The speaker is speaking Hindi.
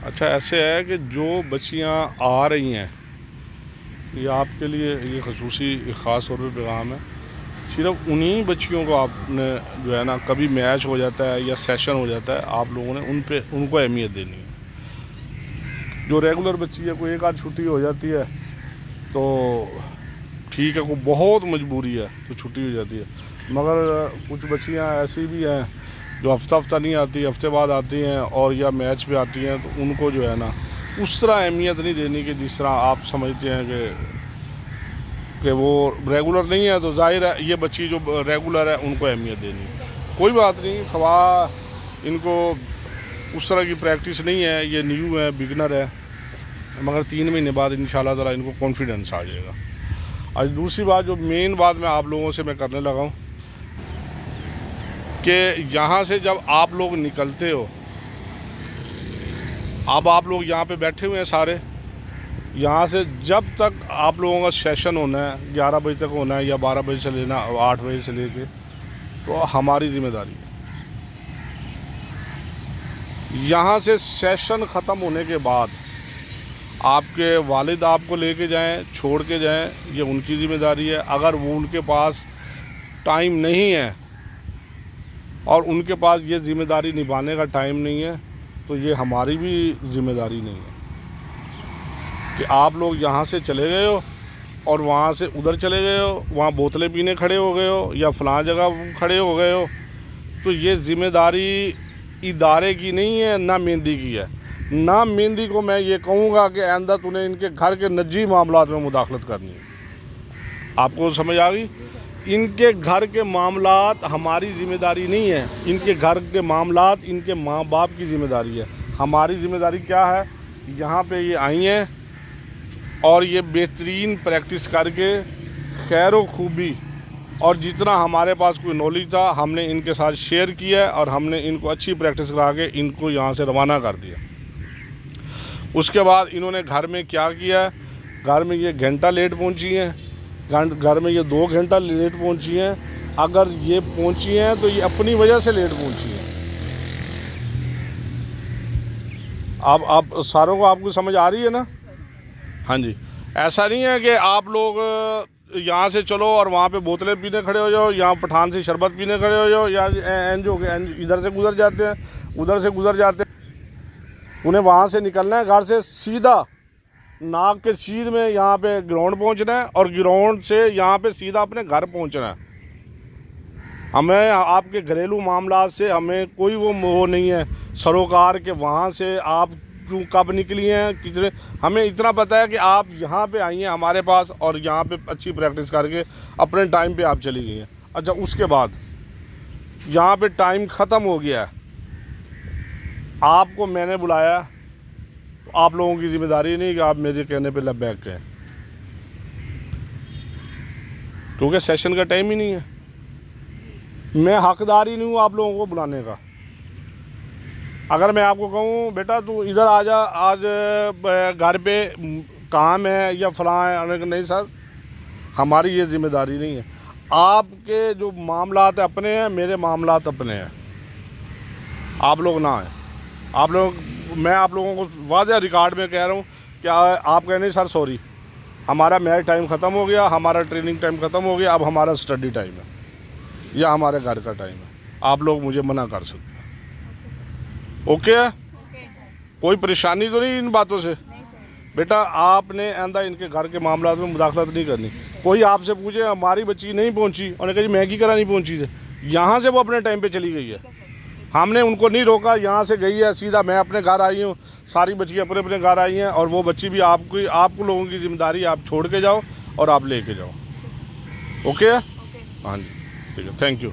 अच्छा ऐसे है कि जो बच्चियाँ आ रही हैं, ये आपके लिए ये खसूसी ख़ास तौर पे पैगाम है। सिर्फ उन्हीं बच्चियों को आपने जो है ना, कभी मैच हो जाता है या सेशन हो जाता है, आप लोगों ने उनको अहमियत देनी है। जो रेगुलर बच्ची है, कोई एक आध छुट्टी हो जाती है तो ठीक है, कोई बहुत मजबूरी है तो छुट्टी हो जाती है, मगर कुछ बच्चियाँ ऐसी भी हैं जो हफ्ता नहीं आती, हफ्ते बाद आती हैं और या मैच पे आती हैं, तो उनको जो है ना उस तरह अहमियत नहीं देनी कि जिस तरह आप समझते हैं कि वो रेगुलर नहीं है, तो जाहिर है ये बच्ची जो रेगुलर है उनको अहमियत देनी। कोई बात नहीं, खवा इनको उस तरह की प्रैक्टिस नहीं है, ये न्यू है, बिगनर है, मगर 3 महीने बाद इंशाल्लाह ताला इनको कॉन्फिडेंस आ जाएगा। आज दूसरी बात, जो मेन बात मैं आप लोगों से मैं करने लगा हूँ कि यहाँ से जब आप लोग निकलते हो, अब आप लोग यहाँ पे बैठे हुए हैं सारे, यहाँ से जब तक आप लोगों का सेशन होना है 11 बजे तक होना है या 12 बजे से लेना 8 बजे से लेके, तो हमारी ज़िम्मेदारी है। यहाँ से सेशन ख़त्म होने के बाद आपके वालिद आपको लेके जाएं, छोड़ के जाएं, ये उनकी ज़िम्मेदारी है। अगर वो उनके पास टाइम नहीं है और उनके पास ये ज़िम्मेदारी निभाने का टाइम नहीं है, तो ये हमारी भी ज़िम्मेदारी नहीं है कि आप लोग यहाँ से चले गए हो और वहाँ से उधर चले गए हो, वहाँ बोतलें पीने खड़े हो गए हो या फ़लाँ जगह खड़े हो गए हो। तो ये ज़िम्मेदारी इदारे की नहीं है, ना मेहंदी की है। ना मेहंदी को मैं ये कहूँगा कि आइंदा तूने इनके घर के निजी मामलात में मुदाखलत करनी है। आपको समझ आ गई? इनके घर के मामलात हमारी ज़िम्मेदारी नहीं है, इनके घर के मामलात इनके माँ बाप की ज़िम्मेदारी है। हमारी ज़िम्मेदारी क्या है? यहाँ पे ये आई हैं और ये बेहतरीन प्रैक्टिस करके खैर खूबी और जितना हमारे पास कोई नॉलेज था हमने इनके साथ शेयर किया और हमने इनको अच्छी प्रैक्टिस करा के इनको यहाँ से रवाना कर दिया। उसके बाद इन्होंने घर में क्या किया? घर में ये घंटा लेट पहुँची हैं, घर में ये 2 घंटा लेट पहुँची हैं। अगर ये पहुँची हैं तो ये अपनी वजह से लेट पहुँची हैं। अब सारों को आपको समझ आ रही है ना? हाँ जी, ऐसा नहीं है कि आप लोग यहाँ से चलो और वहाँ पे बोतलें पीने खड़े हो जाओ, यहाँ पठान से शरबत पीने खड़े हो जाओ, या इधर से गुजर जाते हैं, उधर से गुजर जाते हैं। उन्हें वहाँ से निकलना है, घर से सीधा नाक के सीध में यहाँ पे ग्राउंड पहुँचना है और ग्राउंड से यहाँ पे सीधा अपने घर पहुँचना है। हमें आपके घरेलू मामला से हमें कोई वो नहीं है सरोकार के वहाँ से आप क्यों कब निकली हैं कितने। हमें इतना पता है कि आप यहाँ पे आई हैं हमारे पास और यहाँ पे अच्छी प्रैक्टिस करके अपने टाइम पे आप चली गई हैं। अच्छा, उसके बाद यहाँ पे टाइम ख़त्म हो गया है, आपको मैंने बुलाया, तो आप लोगों की ज़िम्मेदारी नहीं कि आप मेरे कहने पे लबैक कहें, क्योंकि सेशन का टाइम ही नहीं है। मैं हकदार ही नहीं हूँ आप लोगों को बुलाने का। अगर मैं आपको कहूँ बेटा तू इधर आ जा, आज घर पे काम है या फलां है, नहीं सर, हमारी ये ज़िम्मेदारी नहीं है। आपके जो मामलात अपने हैं, मेरे मामलात अपने हैं, आप लोग ना आए। आप लोग, मैं आप लोगों को वाज़ेह रिकॉर्ड में कह रहा हूँ कि आप कह नहीं सर सॉरी, हमारा मैच टाइम ख़त्म हो गया, हमारा ट्रेनिंग टाइम ख़त्म हो गया, अब हमारा स्टडी टाइम है या हमारे घर का टाइम है, आप लोग मुझे मना कर सकते हैं। ओके है? कोई परेशानी तो नहीं इन बातों से? बेटा आपने आंदा इनके घर के मामला में मुदाखलत नहीं करनी। कोई आपसे पूछे हमारी बच्ची नहीं पहुंची, उन्होंने कहा जी मैं की करा नहीं पहुंची थे, यहाँ से वो अपने टाइम पे चली गई है, हमने उनको नहीं रोका, यहाँ से गई है सीधा। मैं अपने घर आई हूँ, सारी बच्चियाँ अपने अपने घर आई हैं और वो बच्ची भी आपको लोगों की जिम्मेदारी, आप छोड़ के जाओ और आप ले के जाओ। ओके है? हाँ जी, ठीक है, थैंक यू।